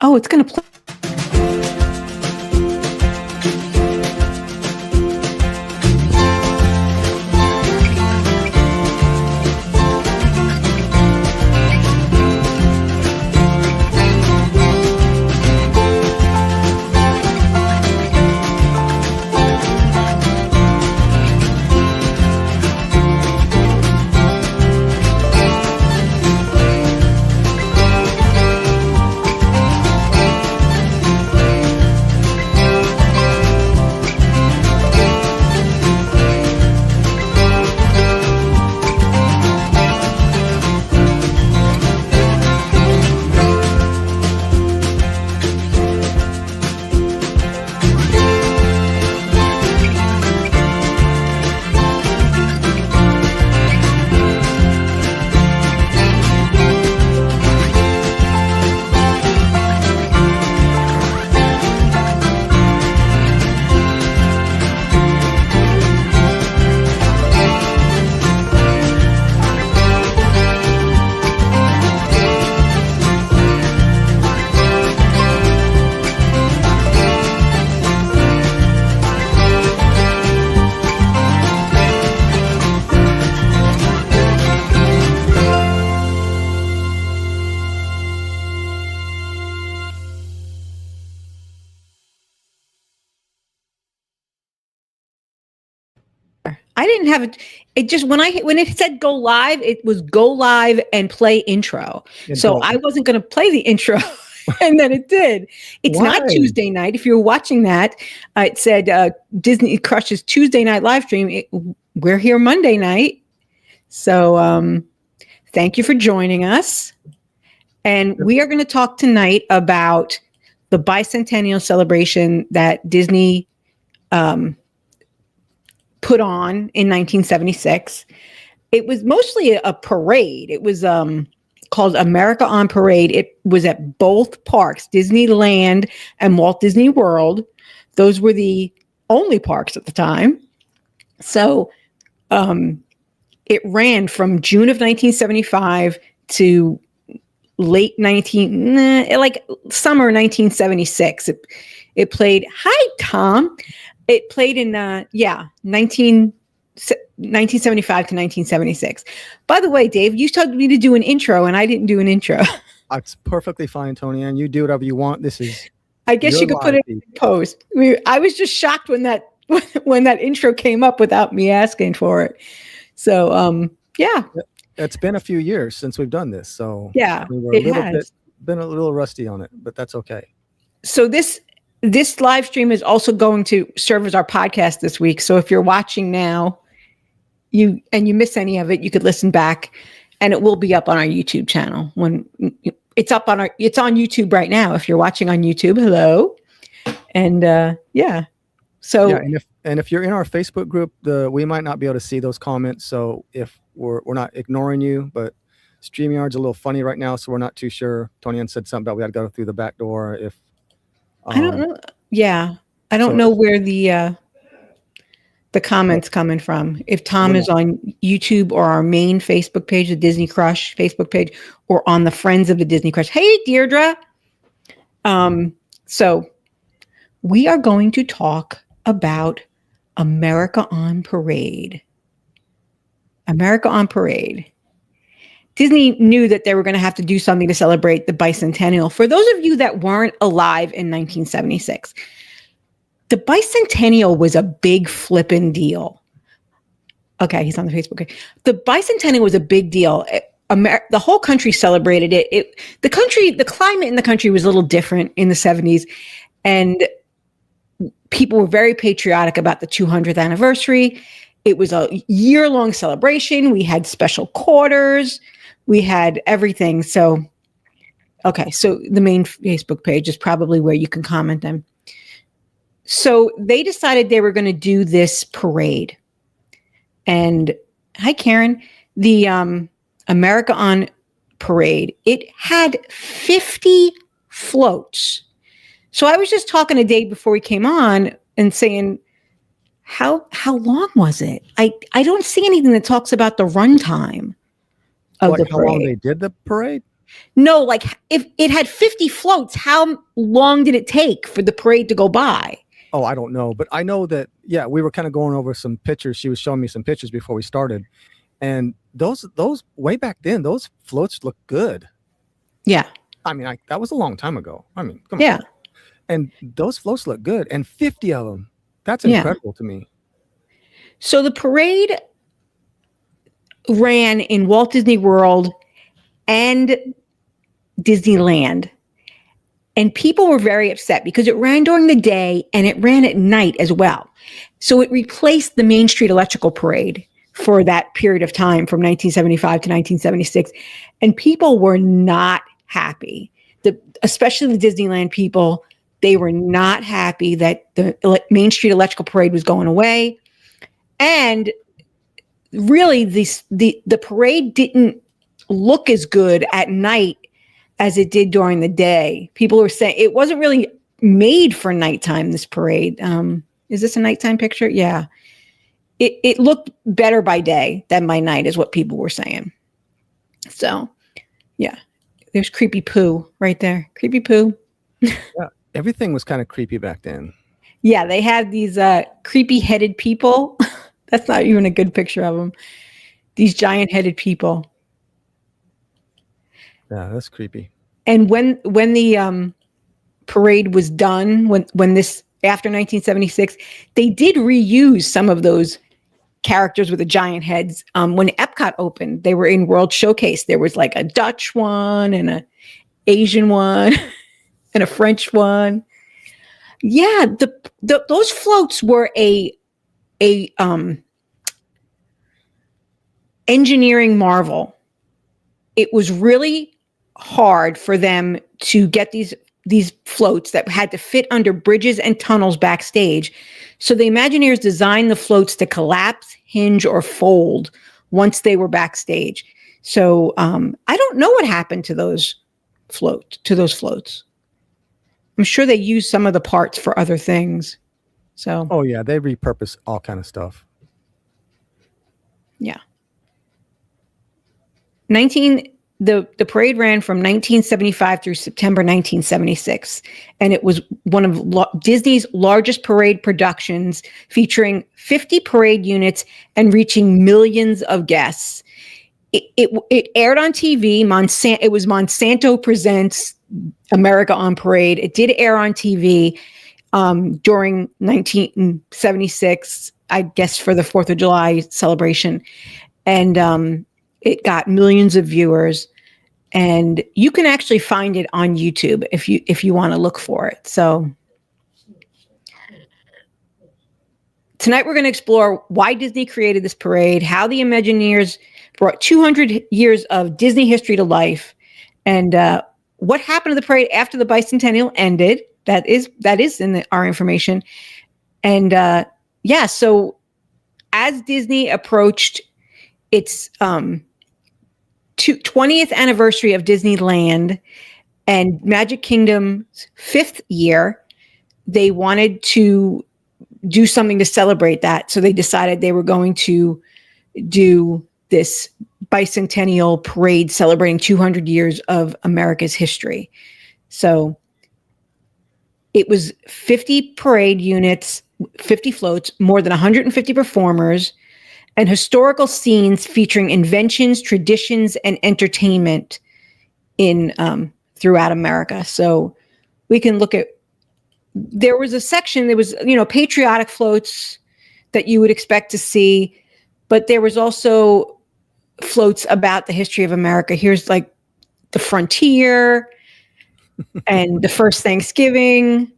Oh, it's going to play. I didn't have it. It just when it said go live, it was go live and play intro. So I wasn't going to play the intro, and then it did. It's not Tuesday night. If you're watching that, it said Disney Crush's Tuesday night live stream. We're here Monday night. So thank you for joining us, and we are going to talk tonight about the Bicentennial Celebration that Disney put on in 1976. It was mostly a parade. It was called America on Parade. It was at both parks, Disneyland and Walt Disney World. Those were the only parks at the time. So it ran from June of 1975 to summer 1976. It played, hi, Tom. It played in 1975 to 1976. By the way, Dave, you told me to do an intro, and I didn't do an intro. It's perfectly fine, Toni-Ann. You do whatever you want. This is. I guess you could put it in post. I was just shocked when that intro came up without me asking for it. So, yeah. It's been a few years since we've done this, so yeah, we were been a little rusty on it, but that's okay. So this live stream is also going to serve as our podcast this week. So if you're watching now, you miss any of it, you could listen back, and it will be up on our YouTube channel when it's up on it's on YouTube right now. If you're watching on YouTube, hello. And yeah. So yeah, and if you're in our Facebook group, we might not be able to see those comments. So if we're not ignoring you, but StreamYard's a little funny right now, so we're not too sure. Toni-Ann said something about we had to go through the back door. If I don't know. Yeah. I don't know where the comments coming from. If Tom is on YouTube or our main Facebook page, the Disney Crush Facebook page, or on the Friends of the Disney Crush. Hey, Deirdre. So we are going to talk about America on Parade. America on Parade. Disney knew that they were going to have to do something to celebrate the bicentennial. For those of you that weren't alive in 1976, the bicentennial was a big flippin' deal. Okay, he's on the Facebook page. The bicentennial was a big deal. The whole country celebrated it. The climate in the country was a little different in the 70s, and people were very patriotic about the 200th anniversary. It was a year-long celebration. We had special quarters. We had everything. So, okay. So the main Facebook page is probably where you can comment them. So they decided they were going to do this parade. And hi, Karen. The America on Parade, it had 50 floats. So I was just talking to Dave before we came on and saying, how long was it? I don't see anything that talks about the runtime of the parade. How long they did the parade? No, like if it had 50 floats, how long did it take for the parade to go by? Oh, I don't know, but I know that, yeah, we were kind of going over some pictures. She was showing me some pictures before we started. And those way back then, those floats look good. Yeah. I mean, that was a long time ago. I mean, come Yeah. on. And those floats look good. And 50 of them. That's Yeah. incredible to me. So the parade ran in Walt Disney World and Disneyland. And people were very upset because it ran during the day and it ran at night as well. So it replaced the Main Street Electrical Parade for that period of time from 1975 to 1976. And people were not happy. Especially the Disneyland people, they were not happy that the Main Street Electrical Parade was going away. And really, the parade didn't look as good at night as it did during the day. People were saying it wasn't really made for nighttime, this parade. Is this a nighttime picture? Yeah. It looked better by day than by night is what people were saying. So, yeah. There's Creepy Poo right there. Creepy Poo. Yeah, everything was kind of creepy back then. Yeah, they had these creepy-headed people. That's not even a good picture of them. These giant-headed people. Yeah, that's creepy. And when the parade was done, when this after 1976, they did reuse some of those characters with the giant heads. When Epcot opened, they were in World Showcase. There was like a Dutch one and an Asian one and a French one. Yeah, those floats were a engineering marvel. It was really hard for them to get these floats that had to fit under bridges and tunnels backstage. So the Imagineers designed the floats to collapse, hinge, or fold once they were backstage. So I don't know what happened to those floats. I'm sure they used some of the parts for other things. So. Oh yeah, they repurpose all kind of stuff. Yeah. The parade ran from 1975 through September 1976, and it was one of Disney's largest parade productions, featuring 50 parade units and reaching millions of guests. It aired on TV. It was Monsanto Presents America on Parade. It did air on TV during 1976, I guess, for the 4th of July celebration, and it got millions of viewers. And you can actually find it on YouTube if you want to look for it. So tonight we're going to explore why Disney created this parade, how the Imagineers brought 200 years of Disney history to life, and what happened to the parade after the bicentennial ended. That is in our information. And so as Disney approached its 20th anniversary of Disneyland and Magic Kingdom's 5th year, they wanted to do something to celebrate that. So they decided they were going to do this bicentennial parade celebrating 200 years of America's history. So it was 50 parade units, 50 floats, more than 150 performers, and historical scenes featuring inventions, traditions, and entertainment in throughout America. So we can look at, there was a section, there was, patriotic floats that you would expect to see, but there was also floats about the history of America. Here's like the frontier and the first Thanksgiving.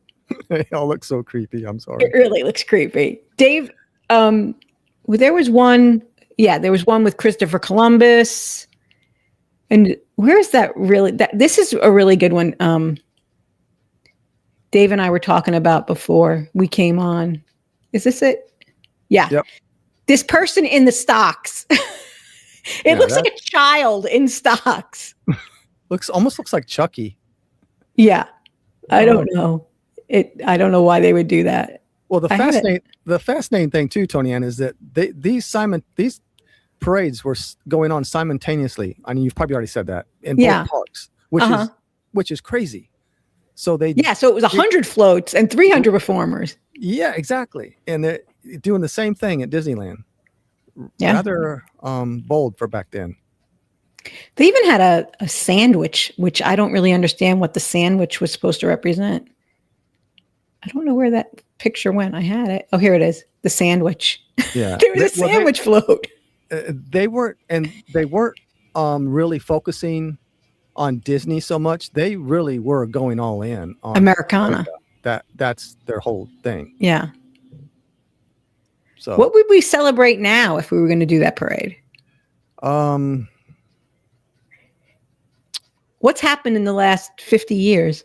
They all look so creepy. I'm sorry. It really looks creepy. Dave, there was one with Christopher Columbus. And where's that really? This is a really good one. Dave and I were talking about before we came on. Is this it? Yeah. Yep. This person in the stocks. It looks like a child in stocks. Almost looks like Chucky. Yeah. I don't know. I don't know why they would do that. Well, the fascinating thing too, Toni-Ann, is that these parades were going on simultaneously. I mean, you've probably already said that in Yeah. both parks, which is crazy. So so it was 100 floats and 300 performers. Yeah, exactly. And they're doing the same thing at Disneyland. Yeah. Rather bold for back then. They even had a sandwich, which I don't really understand what the sandwich was supposed to represent. I don't know where that picture went. I had it. Oh, here it is. The sandwich. Yeah. There was a sandwich float. They weren't really focusing on Disney so much. They really were going all in on Americana. That's their whole thing. Yeah. So what would we celebrate now if we were going to do that parade? What's happened in the last 50 years?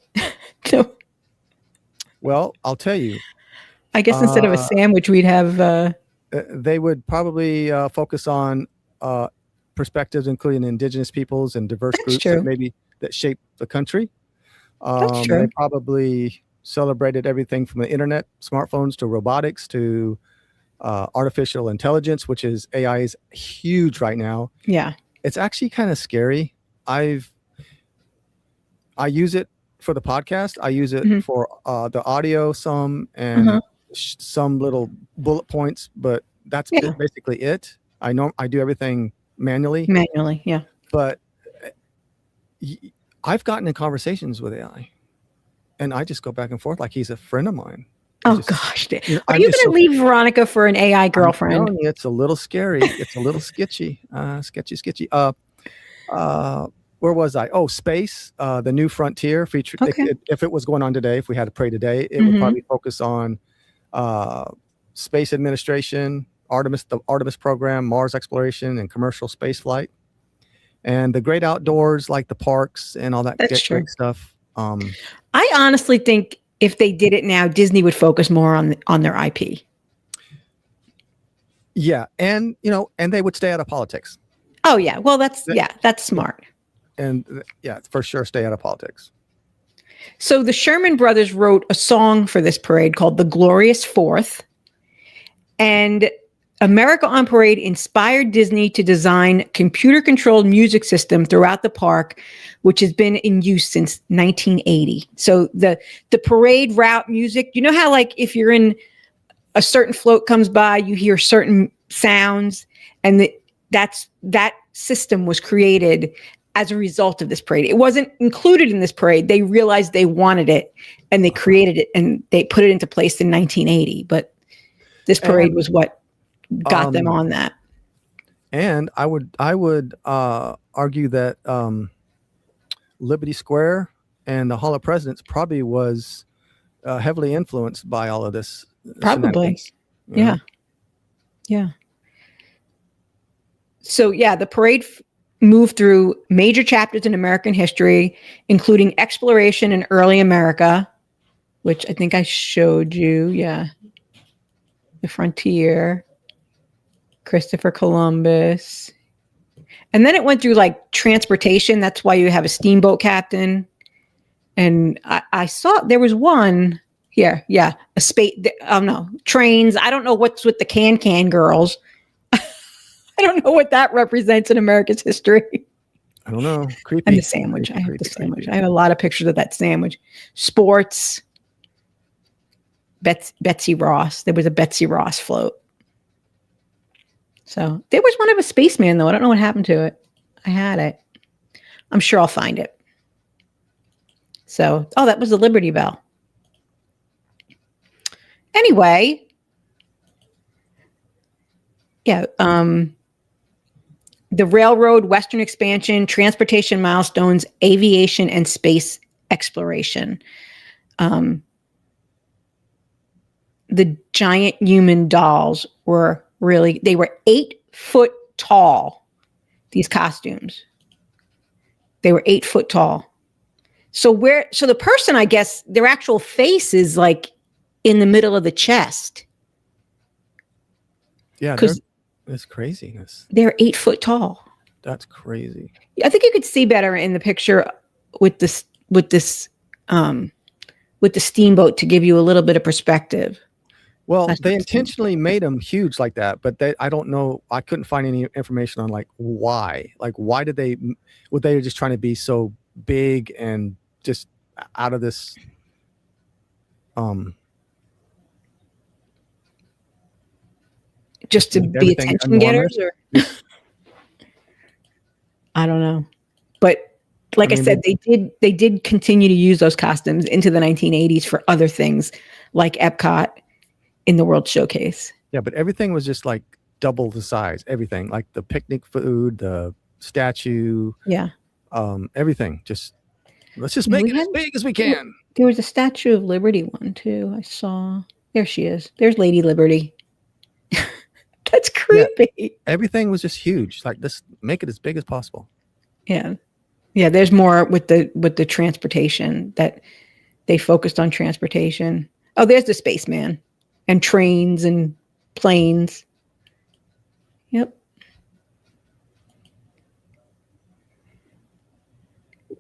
Well, I'll tell you. I guess instead of a sandwich, we'd have... they would probably focus on perspectives, including indigenous peoples and diverse groups that shape the country. That's true. They probably celebrated everything from the internet, smartphones, to robotics, to artificial intelligence, which is AI is huge right now. Yeah. It's actually kind of scary. I use it for the podcast. I use it for the audio some and some little bullet points, but that's basically it. I do everything manually. Yeah. But I've gotten in conversations with AI, and I just go back and forth like he's a friend of mine. Gosh. Are you going to leave Veronica for an AI girlfriend? I'm telling you, it's a little scary. It's a little sketchy. Sketchy. Where was I? Oh, space. The New Frontier feature. If it was going on today, if we had to pray today, it would probably focus on space administration, the Artemis program, Mars exploration, and commercial space flight, and the great outdoors, like the parks and all that great stuff. I honestly think if they did it now, Disney would focus more on their IP. Yeah, and they would stay out of politics. Oh yeah, well that's smart. And for sure, stay out of politics. So the Sherman Brothers wrote a song for this parade called "The Glorious Fourth," and America on Parade inspired Disney to design computer-controlled music system throughout the park, which has been in use since 1980. So the parade route music, you know how like if you're in a certain float comes by, you hear certain sounds, and that system was created as a result of this parade. It wasn't included in this parade. They realized they wanted it, and they created it, and they put it into place in 1980. But this parade was what got them on that. And I would argue that Liberty Square and the Hall of Presidents probably was heavily influenced by all of this. Probably. Yeah. So the parade moved through major chapters in American history, including exploration in early America, which I think I showed you. Yeah. The frontier, Christopher Columbus. And then it went through like transportation. That's why you have a steamboat captain. And I saw there was one here. Yeah. A space. Oh no, trains. I don't know what's with the can girls. I don't know what that represents in America's history. I don't know. Creepy. And the sandwich. I have the sandwich. I have a lot of pictures of that sandwich. Sports. Betsy Ross. There was a Betsy Ross float. So there was one of a spaceman, though. I don't know what happened to it. I had it. I'm sure I'll find it. So, that was the Liberty Bell. Anyway. Yeah. The railroad, Western expansion, transportation milestones, aviation, and space exploration. The giant human dolls were they were 8 foot tall, these costumes. They were 8 foot tall. So the person, I guess, their actual face is like in the middle of the chest. Yeah, it's craziness. They're 8 foot tall. That's crazy. I think you could see better in the picture with the steamboat to give you a little bit of perspective. Well, That's they what it seems intentionally made them huge like that, but I don't know. I couldn't find any information on like why. Like, why did they? Were they just trying to be so big and just out of this? just to Make be everything attention enormous. getters, or I don't know. But like I mean, said, they did continue to use those costumes into the 1980s for other things, like Epcot in the World Showcase. Yeah, but everything was just like double the size. Everything, like the picnic food, the statue, Yeah. everything. Just let's just Yeah, make we it as had big as we can. there was a Statue of Liberty one too. I saw. There she is. There's Lady Liberty. That's Yeah, creepy. everything was just huge. Like, let's make it as big as possible. Yeah. Yeah, there's more with the transportation, that they focused on transportation. Oh, there's the spaceman and trains and planes. Yep.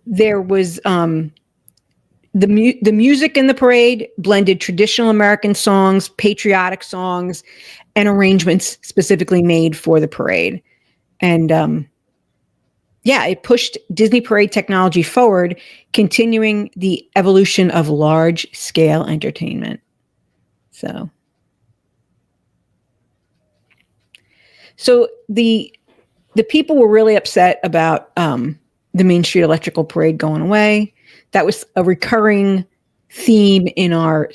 There was the music in the parade blended traditional American songs, patriotic songs, and arrangements specifically made for the parade. And yeah, it pushed Disney parade technology forward, continuing the evolution of large scale entertainment. So the people were really upset about the Main Street Electrical Parade going away. That was a recurring theme in our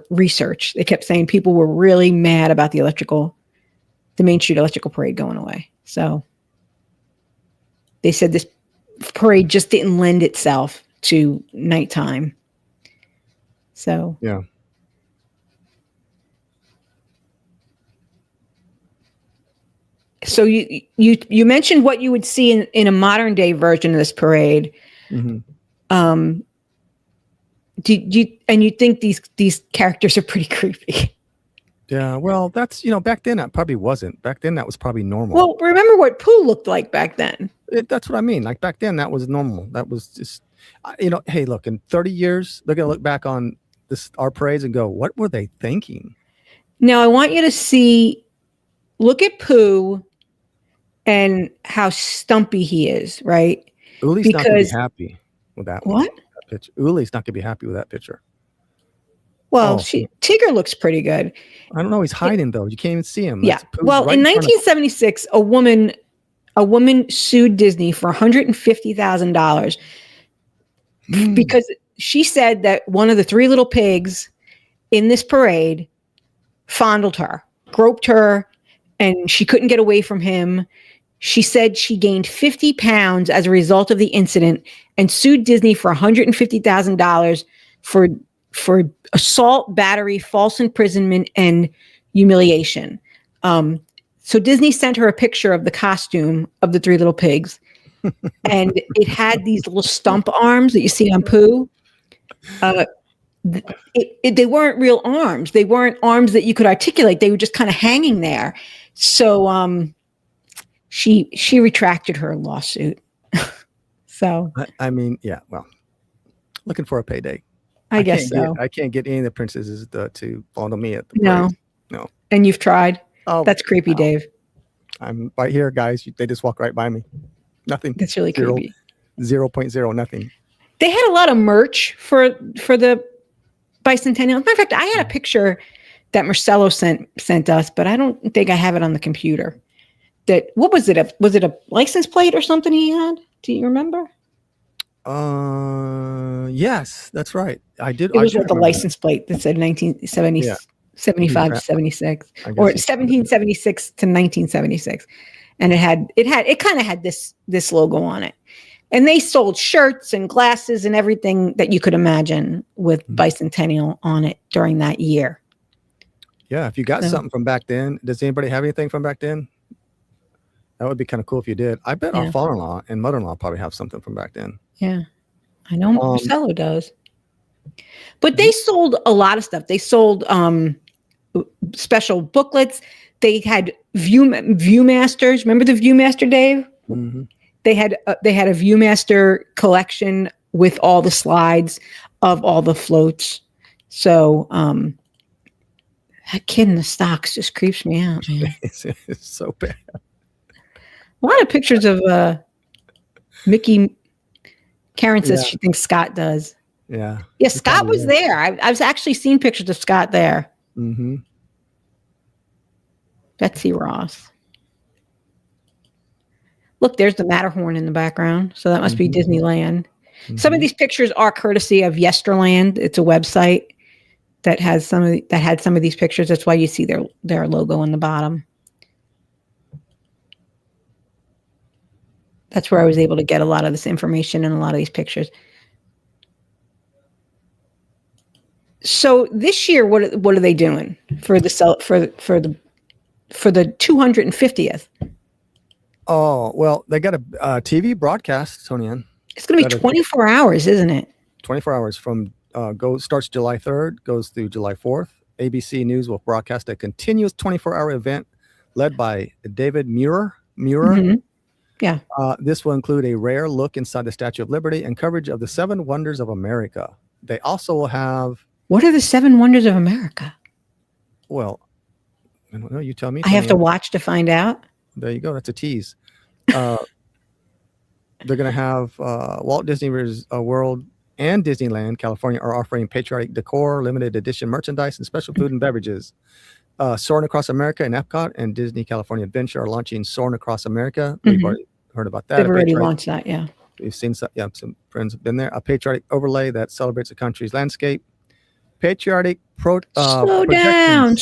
research. They kept saying people were really mad about the Main Street Electrical Parade going away. So they said this parade just didn't lend itself to nighttime. So yeah. So you mentioned what you would see in a modern day version of this parade. Mm-hmm. You think these characters are pretty creepy? Yeah, well, that's, back then that probably wasn't. Back then that was probably normal. Well, remember what Pooh looked like back then. That's what I mean. Like, back then that was normal. That was just, hey, look, in 30 years, they're going to look back on our parades and go, what were they thinking? Now, I want you to look at Pooh and how stumpy he is, right? Uli's not going to be happy with that one. What? That picture. Uli's not going to be happy with that picture. Well, Tigger looks pretty good. I don't know. He's hiding though. You can't even see him. Yeah. Well, in 1976, a woman sued Disney for $150,000 because she said that one of the three little pigs in this parade fondled her, groped her, and she couldn't get away from him. She said she gained 50 pounds as a result of the incident and sued Disney for $150,000 for assault, battery, false imprisonment, and humiliation. So Disney sent her a picture of the costume of the three little pigs, and it had these little stump arms that you see on Pooh. They weren't real arms. They weren't arms that you could articulate. They were just kind of hanging there. So she retracted her lawsuit. So I mean, yeah. Well, looking for a payday. I guess so. I can't get any of the princesses to fondle me at the No. parade. No. And you've tried? Oh, that's creepy, no. Dave. I'm right here, guys. They just walk right by me. Nothing. That's really creepy. 0.0, nothing. They had a lot of merch for the Bicentennial. As a matter of fact, I had a picture that Marcelo sent us, but I don't think I have it on the computer. What was it? Was it a license plate or something he had? Do you remember? Yes, that's right. I did. It was like a license plate that said 1975 to 76, or 1776 to 1976, and it kind of had this logo on it. And they sold shirts and glasses and everything that you could imagine with Bicentennial on it during that year. Yeah, if you got something from back then, does anybody have anything from back then? That would be kind of cool if you did. I bet our father-in-law and mother-in-law probably have something from back then. Yeah, I know Marcelo does. But they sold a lot of stuff. They sold special booklets. They had Viewmasters. Remember the Viewmaster, Dave? Mm-hmm. They had a Viewmaster collection with all the slides of all the floats. So That kid in the stocks just creeps me out, man. It's so bad. A lot of pictures of Mickey. Karen says Yeah. she thinks Scott does. Yeah. Yeah, Scott was there. I've actually seen pictures of Scott there. Mm-hmm. Betsy Ross. Look, there's the Matterhorn in the background. So that must be Disneyland. Mm-hmm. Some of these pictures are courtesy of Yesterland. It's a website that has some of these pictures. That's why you see their logo on the bottom. That's where I was able to get a lot of this information and a lot of these pictures. So this year, what are they doing for the 250th? Oh, well, they got a TV broadcast, Toni-Ann. It's going to be 24 hours, isn't it? 24 hours from starts July 3rd, goes through July 4th. ABC News will broadcast a continuous 24-hour event led by David Muir. Mm-hmm. Yeah. This will include a rare look inside the Statue of Liberty and coverage of the 7 Wonders of America. They also will have... What are the 7 Wonders of America? Well, you tell me. I have to watch to find out. There you go. That's a tease. They're going to have Walt Disney World and Disneyland, California, are offering patriotic decor, limited edition merchandise, and special food and beverages. Soaring Across America and Epcot and Disney California Adventure are launching Soaring Across America. We've already heard about that. They've already launched that, yeah. We've seen some friends have been there. A patriotic overlay that celebrates the country's landscape. Patriotic slow down.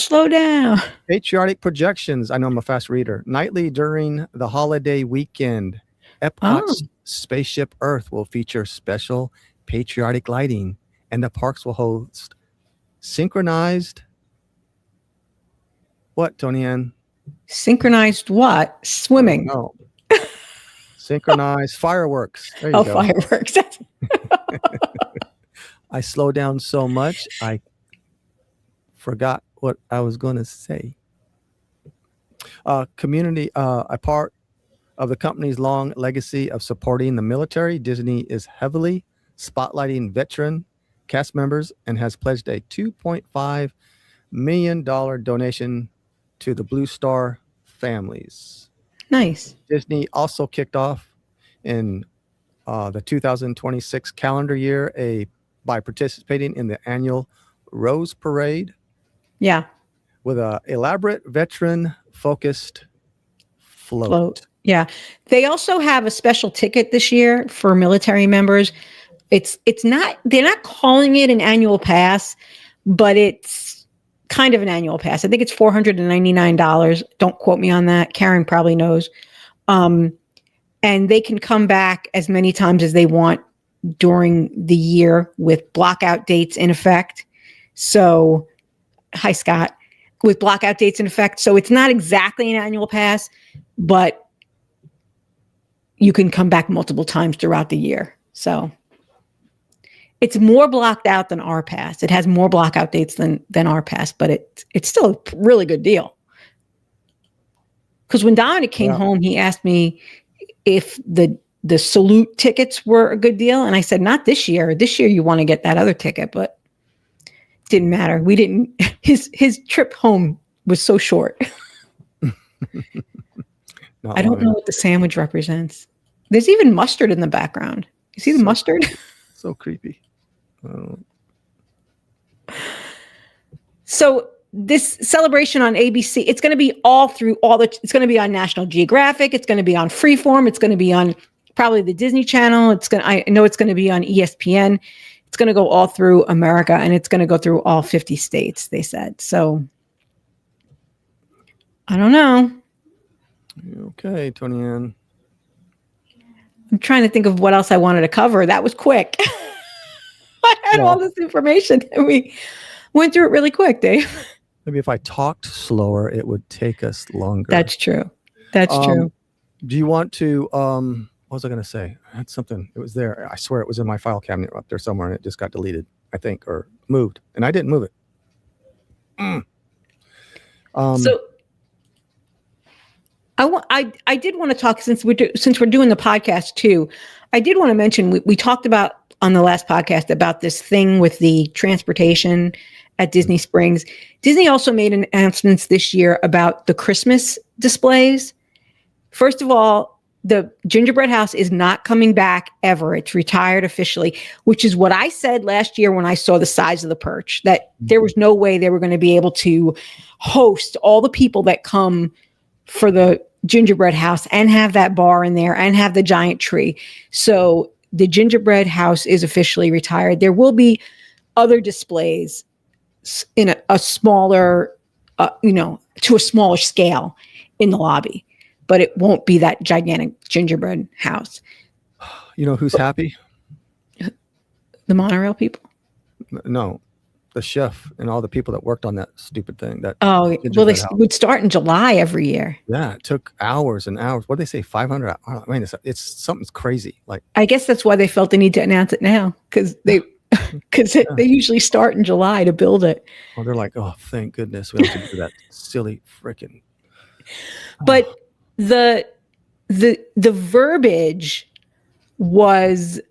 Patriotic projections. I know I'm a fast reader. Nightly during the holiday weekend, Epcot's Spaceship Earth will feature special patriotic lighting, and the parks will host synchronized. What, Toni-Ann? Synchronized what? Swimming. No. Synchronized fireworks. There you go. Fireworks. I slowed down so much, I forgot what I was going to say. Community, a part of the company's long legacy of supporting the military, Disney is heavily spotlighting veteran cast members and has pledged a $2.5 million donation to the Blue Star families. Nice. Disney also kicked off in the 2026 calendar year by participating in the annual Rose Parade. Yeah. With an elaborate veteran-focused float. Yeah. They also have a special ticket this year for military members. They're not calling it an annual pass, but it's kind of an annual pass. I think it's $499. Don't quote me on that. Karen probably knows. And they can come back as many times as they want during the year with blockout dates in effect. So, hi, Scott, with blockout dates in effect. So it's not exactly an annual pass, but you can come back multiple times throughout the year. So it's more blocked out than our pass. It has more blockout dates than our pass, but it's still a really good deal. Because when Dominic came home, he asked me if the salute tickets were a good deal. And I said, not this year. This year you want to get that other ticket, but it didn't matter. We didn't, his trip home was so short. I don't know what the sandwich represents. There's even mustard in the background. You see the mustard? So creepy. So this celebration on ABC, it's going to be it's going to be on National Geographic. It's going to be on Freeform. It's going to be on probably the Disney Channel. I know it's going to be on ESPN. It's going to go all through America, and it's going to go through all 50 states, they said. So I don't know. Okay, Toni-Ann. I'm trying to think of what else I wanted to cover. That was quick. I had all this information, and we went through it really quick, Dave. Maybe if I talked slower, it would take us longer. That's true. That's true. Do you want to, what was I going to say? I had something. It was there. I swear it was in my file cabinet up there somewhere, and it just got deleted, I think, or moved. And I didn't move it. So I did want to talk, since we're doing the podcast too, I did want to mention, we talked about on the last podcast about this thing with the transportation at Disney Springs. Disney also made announcements this year about the Christmas displays. First of all, the gingerbread house is not coming back ever. It's retired officially, which is what I said last year when I saw the size of the perch, that there was no way they were going to be able to host all the people that come for the gingerbread house and have that bar in there and have the giant tree. So the gingerbread house is officially retired. There will be other displays in a smaller, to a smaller scale in the lobby, but it won't be that gigantic gingerbread house. You know who's happy? The monorail people? No, the chef and all the people that worked on that stupid thing. They would start in July every year. Yeah, it took hours and hours. What did they say? 500? I mean, it's something's crazy. Like, I guess that's why they felt the need to announce it now, because they usually start in July to build it. Well, they're like, oh, thank goodness we don't have to do that silly freaking. But the verbiage was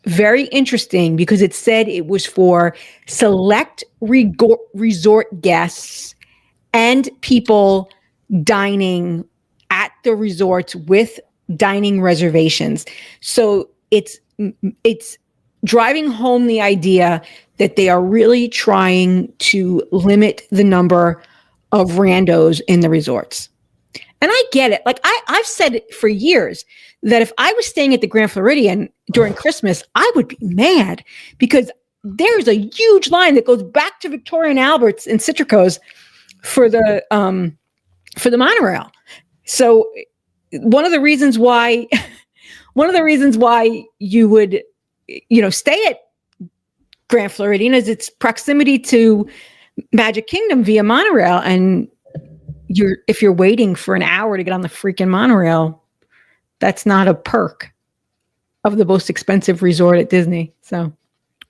very interesting because it said it was for select resort guests and people dining at the resorts with dining reservations. So it's driving home the idea that they are really trying to limit the number of randos in the resorts. And I get it. Like I've said it for years that if I was staying at the Grand Floridian during Christmas, I would be mad because there's a huge line that goes back to Victoria and Albert's and Citrico's for the monorail. So one of the reasons why you would, stay at Grand Floridian is its proximity to Magic Kingdom via monorail, and if you're waiting for an hour to get on the freaking monorail, that's not a perk of the most expensive resort at Disney. So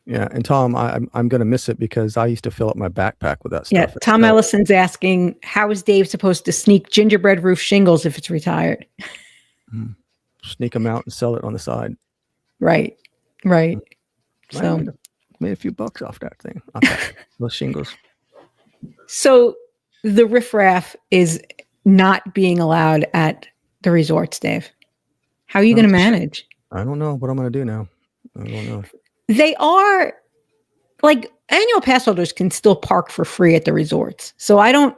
yeah, and Tom, I'm gonna miss it because I used to fill up my backpack with that stuff. Yeah, Tom Ellison's asking, how is Dave supposed to sneak gingerbread roof shingles if it's retired? Sneak them out and sell it on the side. Right. So made a few bucks off that thing. Those shingles. So the riffraff is not being allowed at the resorts, Dave. How are you going to manage? I don't know what I'm going to do now. I don't know. They are like annual pass holders can still park for free at the resorts. So I don't.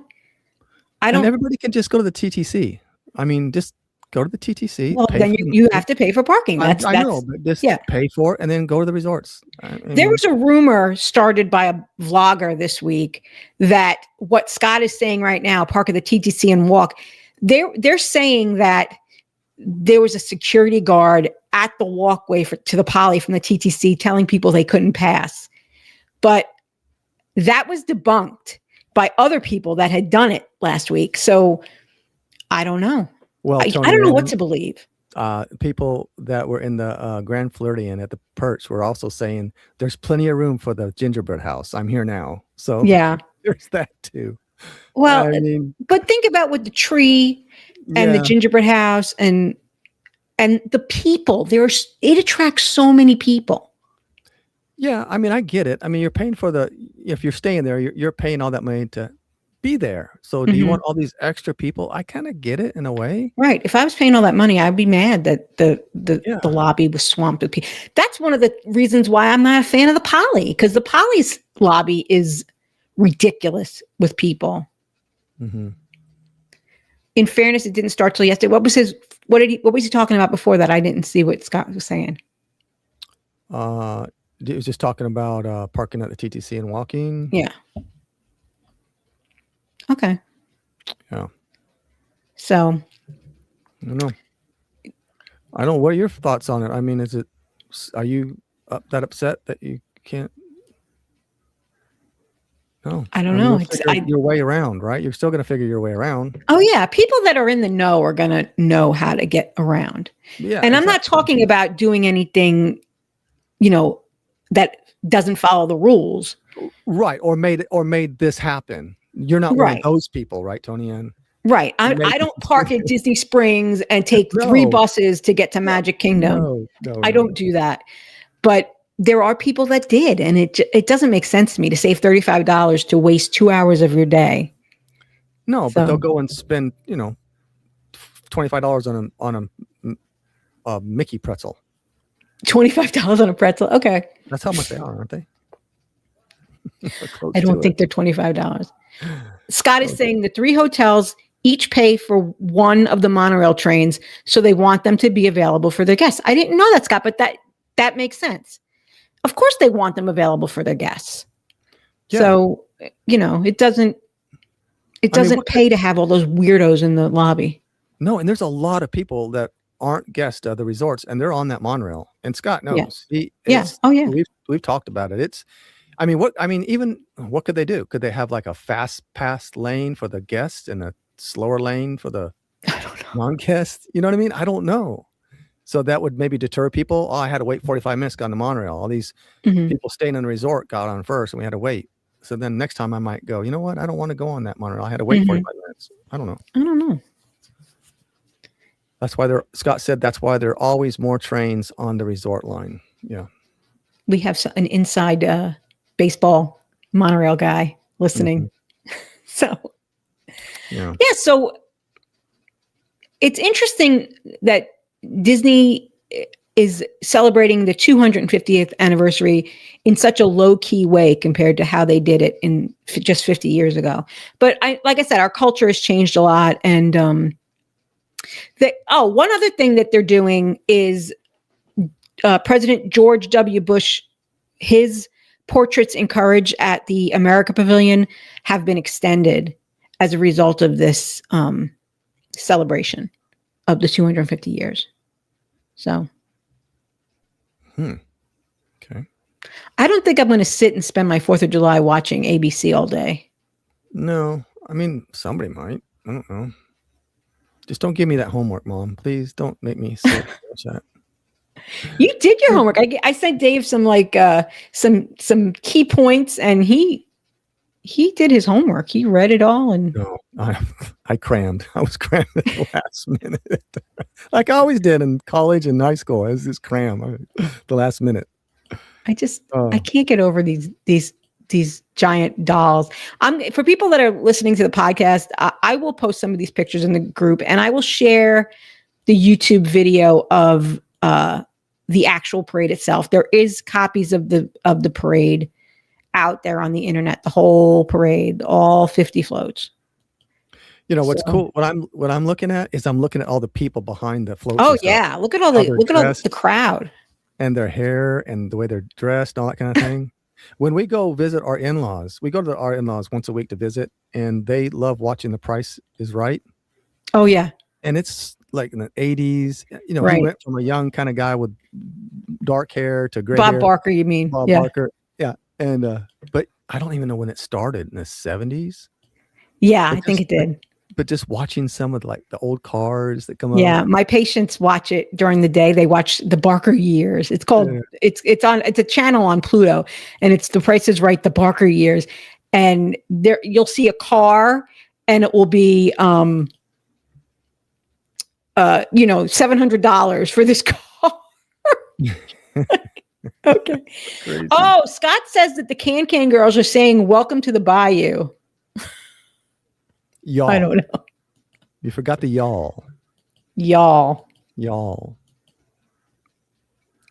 And everybody can just go to the TTC. I mean, just go to the TTC. Well, then you have to pay for parking. I know, but just pay for it and then go to the resorts. There was a rumor started by a vlogger this week that what Scott is saying right now, park at the TTC and walk. They're saying that there was a security guard at the walkway to the Poly from the TTC telling people they couldn't pass. But that was debunked by other people that had done it last week. So I don't know. Well, I don't know what to believe. People that were in the Grand Floridian at the Perch were also saying there's plenty of room for the gingerbread house. I'm here now. So yeah, there's that too. Well, but think about with the tree and the gingerbread house and the people. It attracts so many people. Yeah, I mean, I get it. I mean, you're paying for if you're staying there, you're paying all that money to be there. So do you want all these extra people? I kind of get it in a way. Right. If I was paying all that money, I'd be mad that the lobby was swamped with people. That's one of the reasons why I'm not a fan of the Poly, because the Poly's lobby is ridiculous with people. Mm-hmm. In fairness, it didn't start till yesterday. What was he talking about before that? I didn't see what Scott was saying. He was just talking about parking at the TTC and walking. Yeah. Okay. Yeah. So. I don't know. What are your thoughts on it? I mean, are you that upset that you can't? No. I don't know. Your way around, right? You're still going to figure your way around. Oh yeah. People that are in the know are going to know how to get around. Yeah. And I'm not talking about doing anything, that doesn't follow the rules. Right. Or made this happen. You're not one of those people, right, Toni-Ann? Right. I don't park at Disney Springs and take 3 buses to get to Magic Kingdom. No, I don't do that. But there are people that did, and it doesn't make sense to me to save $35 to waste 2 hours of your day. No, but So- they'll go and spend, $25 on a Mickey pretzel. $25 on a pretzel. Okay. That's how much they are, aren't they? I don't think they're $25. Scott is saying the 3 hotels each pay for one of the monorail trains, so they want them to be available for their guests. I didn't know that, Scott, but that makes sense. Of course they want them available for their guests. Yeah. So, it doesn't pay to have all those weirdos in the lobby. No, and there's a lot of people that aren't guests of the resorts, and they're on that monorail. And Scott knows. Yeah. Oh yeah. We've talked about it. What could they do? Could they have like a fast pass lane for the guests and a slower lane for the non-guests? You know what I mean? I don't know. So that would maybe deter people. Oh, I had to wait 45 minutes, got on the monorail. All these people staying in the resort got on first, and we had to wait. So then next time I might go, you know what? I don't want to go on that monorail. I had to wait 45 minutes. I don't know. That's why Scott said that's why there are always more trains on the resort line. Yeah. We have an inside baseball monorail guy listening. So so it's interesting that Disney is celebrating the 250th anniversary in such a low-key way compared to how they did it in just 50 years ago. But like I said, our culture has changed a lot. And one other thing that they're doing is President George W. Bush, his portraits in Courage at the America Pavilion have been extended as a result of this celebration of the 250 years. So, okay. I don't think I'm going to sit and spend my 4th of July watching ABC all day. No, somebody might. I don't know. Just don't give me that homework, Mom. Please don't make me sit and watch that. You did your homework. I sent Dave some some key points, and he did his homework. He read it all, and no, I crammed. I was crammed at the last minute, like I always did in college and high school. I was just cram the last minute. I can't get over these giant dolls. For people that are listening to the podcast, I will post some of these pictures in the group, and I will share the YouTube video of the actual parade itself. There is copies of the parade out there on the internet, the whole parade, all 50 floats. What's cool? What I'm looking at is I'm looking at all the people behind the floats. Oh yeah, look at all the crowd and their hair and the way they're dressed, all that kind of thing. When we go visit our in-laws, we go to our in-laws once a week to visit, and they love watching The Price is Right. Oh yeah, and it's like in the 80s. Right. He went from a young kind of guy with dark hair to gray Bob hair. Barker, you mean? Bob Barker. Yeah. And but I don't even know when it started, in the 70s. Yeah, I think it did. But just watching some of the old cars that come up. Yeah, my patients watch it during the day. They watch the Barker years. It's called it's a channel on Pluto, and it's The Price is Right, the Barker years. And there you'll see a car, and it will be $700 for this car. Okay. Crazy. Oh, Scott says that the Can girls are saying welcome to the Bayou. Y'all. I don't know. You forgot the y'all. Y'all.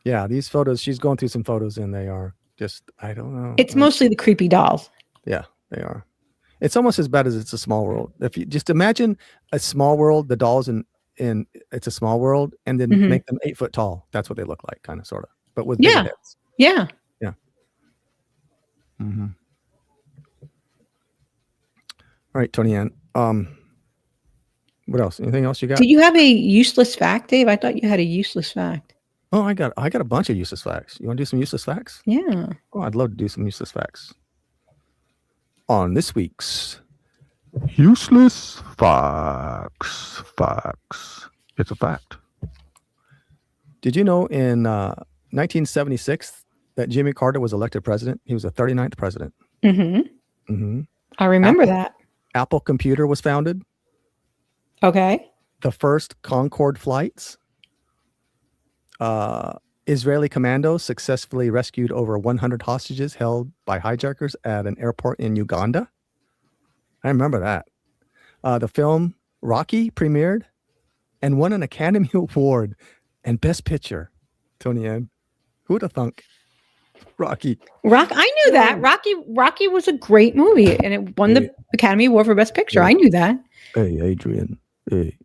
Yeah, these photos, she's going through some photos, and they are just, I don't know. It's mostly the creepy dolls. Yeah, they are. It's almost as bad as It's a Small World. If you just imagine A Small World, the dolls in It's a Small World, and then make them 8 foot tall. That's what they look like, kind of, sort of, but with big heads. Yeah. Mm-hmm. All right, Toni-Ann. What else? Anything else you got? Did you have a useless fact, Dave? I thought you had a useless fact. Oh, I got a bunch of useless facts. You want to do some useless facts? Yeah. Oh, I'd love to do some useless facts. On this week's Useless Facts. It's a fact. Did you know in 1976 that Jimmy Carter was elected president? He was the 39th president. I remember that. Apple Computer was founded. Okay. The first Concorde flights. Israeli commandos successfully rescued over 100 hostages held by hijackers at an airport in Uganda. I remember that. The film Rocky premiered and won an Academy Award and Best Picture. Toni-Ann, who would have thunk? Rocky. I knew that. Rocky was a great movie, and it won the Academy Award for Best Picture. I knew that. Hey, Adrian. Hey.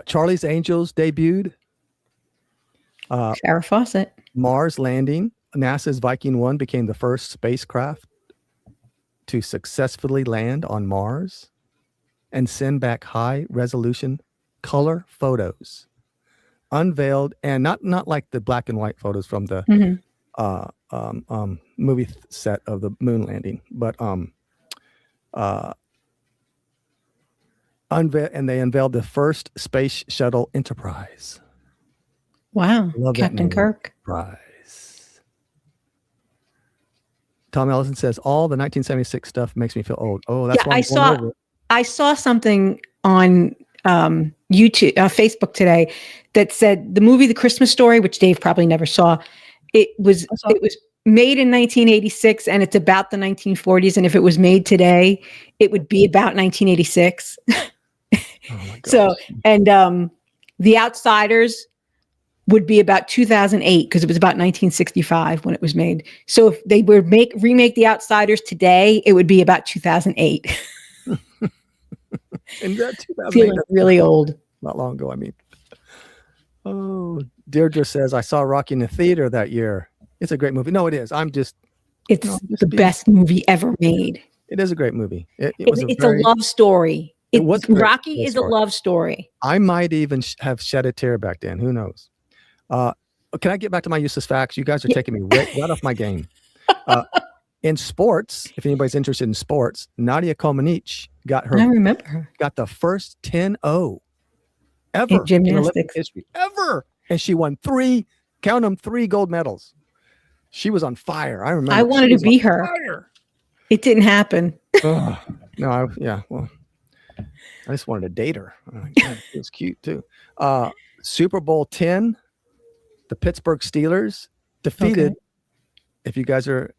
Charlie's Angels debuted. Farrah Fawcett. Mars landing. NASA's Viking 1 became the first spacecraft to successfully land on Mars and send back high-resolution color photos. Unveiled, and not like the black and white photos from the movie set of the moon landing, but they unveiled the first space shuttle Enterprise. Wow. Captain Kirk. Enterprise. Tom Ellison says all the 1976 stuff makes me feel old. Oh, that's why I saw something on YouTube, Facebook today that said the movie The Christmas Story, which Dave probably never saw, it was made in 1986 and it's about the 1940s, and if it was made today, it would be about 1986. So, and The Outsiders would be about 2008 because it was about 1965 when it was made. So if they were remake The Outsiders today, it would be about 2008. And that 2008, feeling really old. Not long ago, I mean. Oh, Deirdre says, I saw Rocky in the theater that year. It's a great movie. No, it is. It's the best movie ever made. It is a great movie. It's a love story. Rocky is a love story. I might even have shed a tear back then. Who knows? Can I get back to my useless facts? You guys are taking me right off my game. In sports, if anybody's interested in sports, Nadia Comaneci got the first 10-0 ever in gymnastics history ever, and she won 3 gold medals. She was on fire. I remember. I wanted to be her. Fire. It didn't happen. Well, I just wanted to date her. It was cute too. Super Bowl 10, the Pittsburgh Steelers defeated. Okay. If you guys are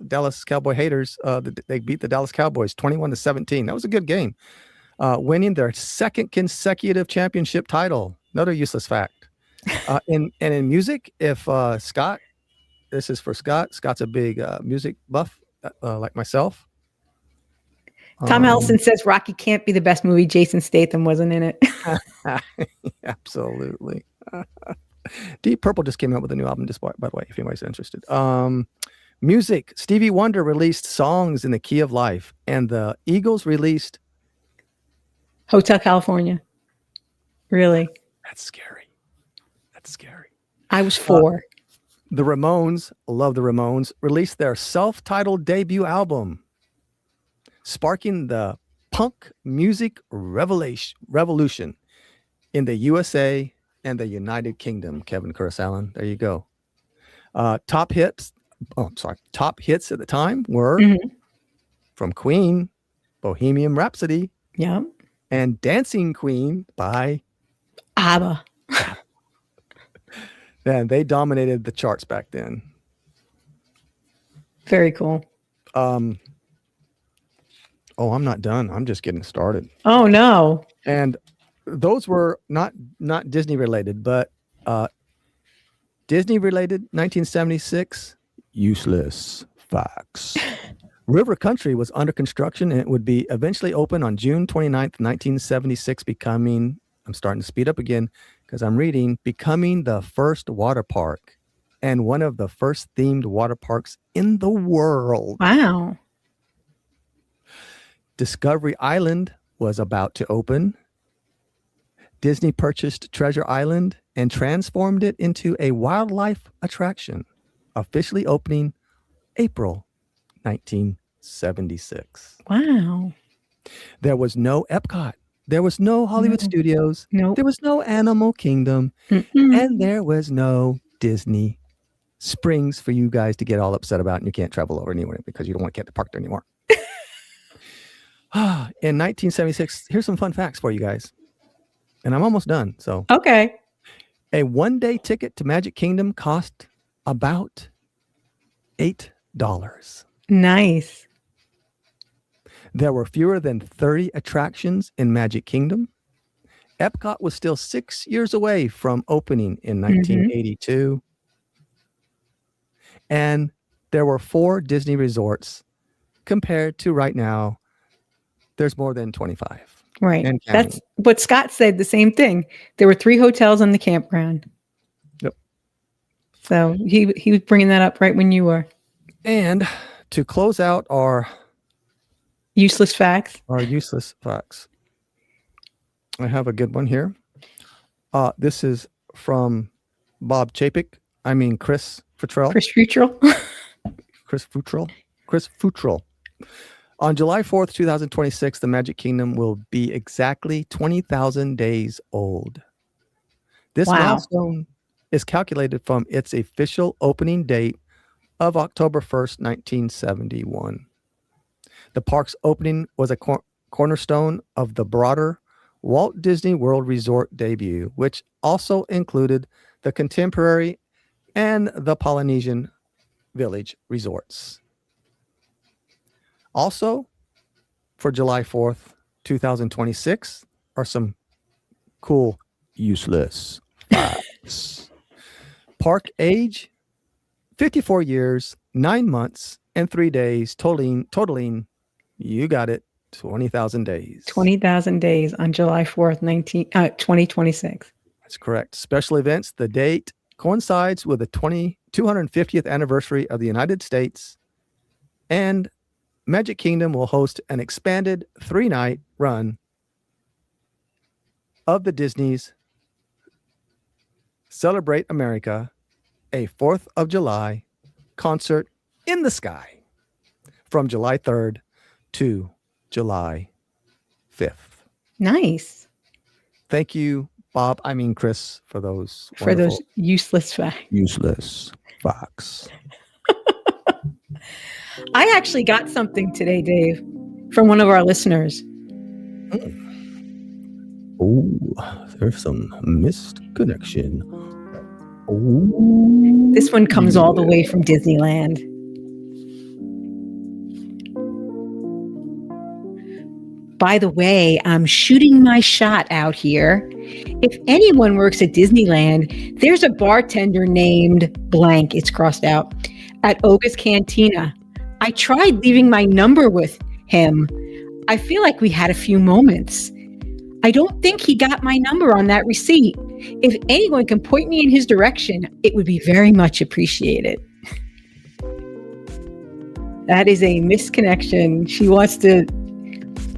Dallas Cowboy haters, they beat the Dallas Cowboys 21-17. That was a good game, winning their second consecutive championship title. Another useless fact. In music, if Scott, this is for Scott. Scott's a big music buff like myself. Tom Ellison says Rocky can't be the best movie. Jason Statham wasn't in it. Absolutely. Deep Purple just came out with a new album, by the way, if anybody's interested. Music. Stevie Wonder released Songs in the Key of Life, and the Eagles released Hotel California. Really? That's scary. I was 4. The Ramones, love the Ramones, released their self-titled debut album, sparking the punk music revolution in the USA and the United Kingdom. Kevin Kursalan, there you go. Top hits at the time were from Queen, Bohemian Rhapsody, and Dancing Queen by ABBA. And they dominated the charts back then. Very cool. I'm not done. I'm just getting started. Oh no. And those were not Disney related, but Disney related 1976 useless facts. River Country was under construction and it would be eventually open on June 29th, 1976, becoming, I'm starting to speed up again because I'm reading, becoming the first water park and one of the first themed water parks in the world. Wow. Discovery Island was about to open. Disney purchased Treasure Island and transformed it into a wildlife attraction, officially opening April 1976. Wow. There was no Epcot. There was no Hollywood Studios. Nope. There was no Animal Kingdom. And there was no Disney Springs for you guys to get all upset about, and you can't travel over anywhere because you don't want to get to park there anymore. In 1976, here's some fun facts for you guys. And I'm almost done. So okay. A one-day ticket to Magic Kingdom cost about $8. Nice. There were fewer than 30 attractions in Magic Kingdom. Epcot was still 6 years away from opening in 1982. And there were 4 Disney resorts compared to right now, there's more than 25. Right. And That's what Scott said, the same thing. There were 3 hotels on the campground. Yep. So he was bringing that up right when you were. And to close out our useless facts, I have a good one here. This is from Bob Chapek. I mean, Chris Futrell. Chris Futrell. On July 4th, 2026, the Magic Kingdom will be exactly 20,000 days old. This milestone is calculated from its official opening date of October 1st, 1971. The park's opening was a cornerstone of the broader Walt Disney World Resort debut, which also included the Contemporary and the Polynesian Village resorts. Also, for July 4th, 2026, are some cool useless facts. Park age, 54 years, 9 months, and 3 days, totaling, you got it, 20,000 days. 20,000 days on July 4th, 2026. That's correct. Special events, the date coincides with the 250th anniversary of the United States, and Magic Kingdom will host an expanded 3-night run of the Disney's Celebrate America, a 4th of July concert in the sky from July 3rd to July 5th. Nice. Thank you, Chris, for those useless facts. Useless facts. I actually got something today, Dave, from one of our listeners. Oh, there's some missed connection. Oh, this one comes all the way from Disneyland. By the way, I'm shooting my shot out here. If anyone works at Disneyland, there's a bartender named blank, it's crossed out, at Oga's Cantina. I tried leaving my number with him. I feel like we had a few moments. I don't think he got my number on that receipt. If anyone can point me in his direction, it would be very much appreciated. That is a misconnection. She wants to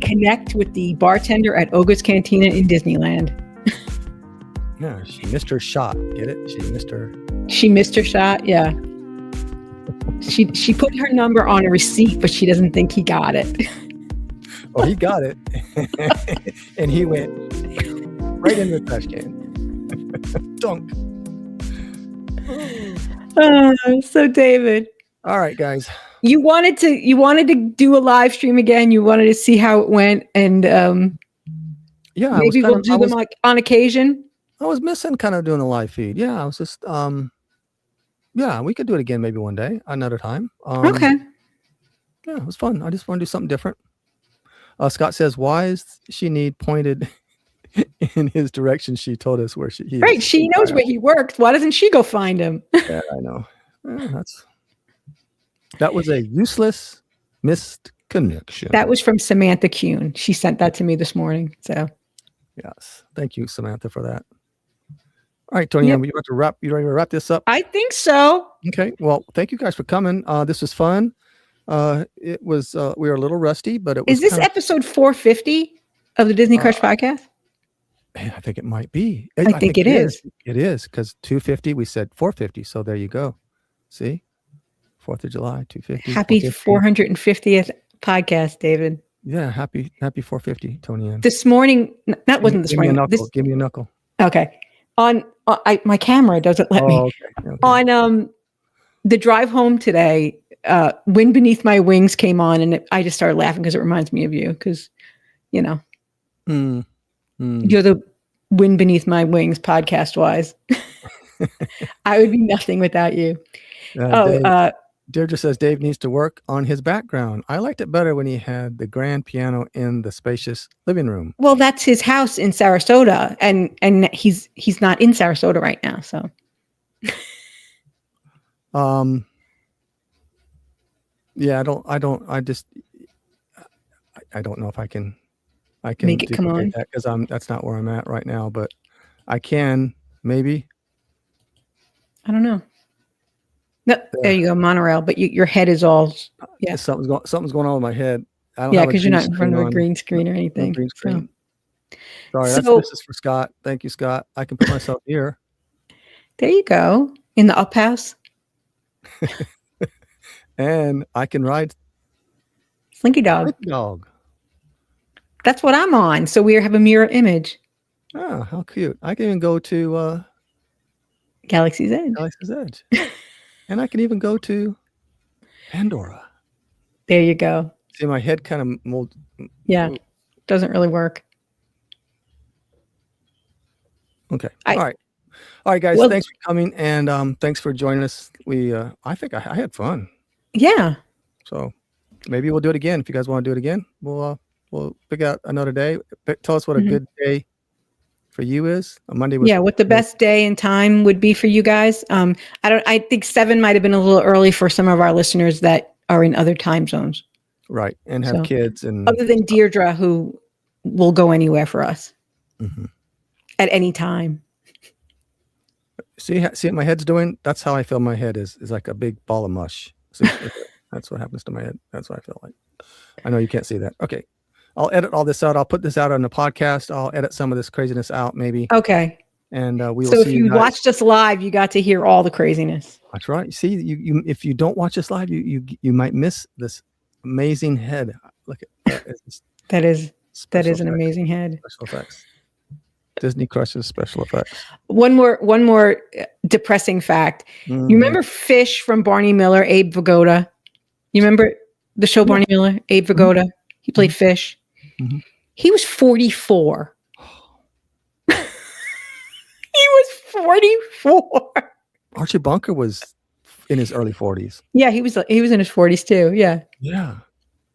connect with the bartender at Oga's Cantina in Disneyland. Yeah, she missed her shot. Get it? She missed her shot, yeah. She put her number on a receipt, but she doesn't think he got it. Oh, he got it. And he went right in the trash can. Dunk. So David. All right, guys. You wanted to do a live stream again. You wanted to see how it went, and yeah, maybe we'll do them like on occasion. I was missing kind of doing a live feed. Yeah, I was just yeah, we could do it again maybe one day, another time. Okay. Yeah, it was fun. I just want to do something different. Scott says, "Why is she need pointed in his direction?" She told us where he right. is. She knows where he works. Why doesn't she go find him? Yeah, I know. Yeah, that was a useless missed connection. That was from Samantha Kuhn. She sent that to me this morning. So, yes, thank you, Samantha, for that. All right, Toni-Ann, you ready to wrap this up? I think so. Okay. Well, thank you guys for coming. This was fun. It was. We were a little rusty, but it was. Is this episode 450 of the Disney Crush podcast? I think it might be. I think it is. It is because 250. We said 450. So there you go. See, 4th of July, 250. Happy 450th podcast, David. Yeah, happy 450, Toni-Ann. This morning, that wasn't this morning. Give me a knuckle. Okay. My camera doesn't let me. Okay. On the drive home today, Wind Beneath My Wings came on, and I just started laughing because it reminds me of you. Because, you're the wind beneath my wings, podcast wise. I would be nothing without you. Deirdre says Dave needs to work on his background. I liked it better when he had the grand piano in the spacious living room. Well, that's his house in Sarasota, and he's not in Sarasota right now. So, yeah, I don't know if I can make it come on that, because that's not where I'm at right now, but I can maybe. I don't know. No, there you go, monorail. But your head is all something's going on with my head. I don't because you're not in front of a green screen or anything. Green screen. Sorry, this is for Scott. Thank you, Scott. I can put myself here. There you go, in the up house. And I can ride Slinky Dog. That's what I'm on. So we have a mirror image. Oh, how cute. I can even go to Galaxy's Edge. And I can even go to Pandora. There you go. See, my head kind of mold. Yeah, doesn't really work. Okay. All right, guys. Well, thanks for coming, and thanks for joining us. I think I had fun. Yeah. So maybe we'll do it again. If you guys want to do it again, we'll pick out another day. Tell us what a good day for you is. A Monday. What the best day and time would be for you guys. I think 7 might have been a little early for some of our listeners that are in other time zones. Right, and have kids, and other than Deirdre, who will go anywhere for us at any time. See what my head's doing? That's how I feel my head is like a big ball of mush. See, that's what happens to my head. That's what I feel like. I know you can't see that. Okay. I'll edit all this out. I'll put this out on the podcast. I'll edit some of this craziness out, maybe. Okay. And we will see. So if you watched us live, you got to hear all the craziness. That's right. See, you if you don't watch us live, you might miss this amazing head. Look at that is an amazing head. Special effects. Disney crushes special effects. One more depressing fact. You remember Fish from Barney Miller, Abe Vigoda? You remember the show Barney Miller, Abe Vigoda? He played Fish. He was 44. He was 44. Archie Bunker was in his early 40s. Yeah, he was in his 40s too. Yeah. Yeah.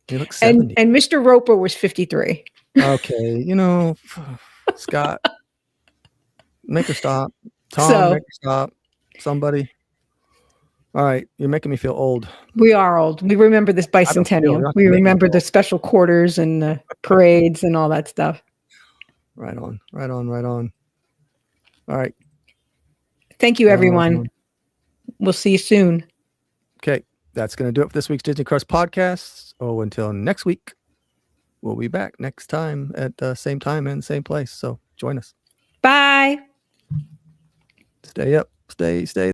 He looks 70. And Mr. Roper was 53. Okay, Scott, make her stop. Tom, make her stop. Somebody. All right, you're making me feel old. We are old. We remember this bicentennial. We remember the special quarters and the parades and all that stuff. Right on. All right. Thank you, everyone. We'll see you soon. Okay, that's going to do it for this week's Disney Crush podcast. Oh, until next week, we'll be back next time at the same time and same place. So join us. Bye. Stay up. Stay.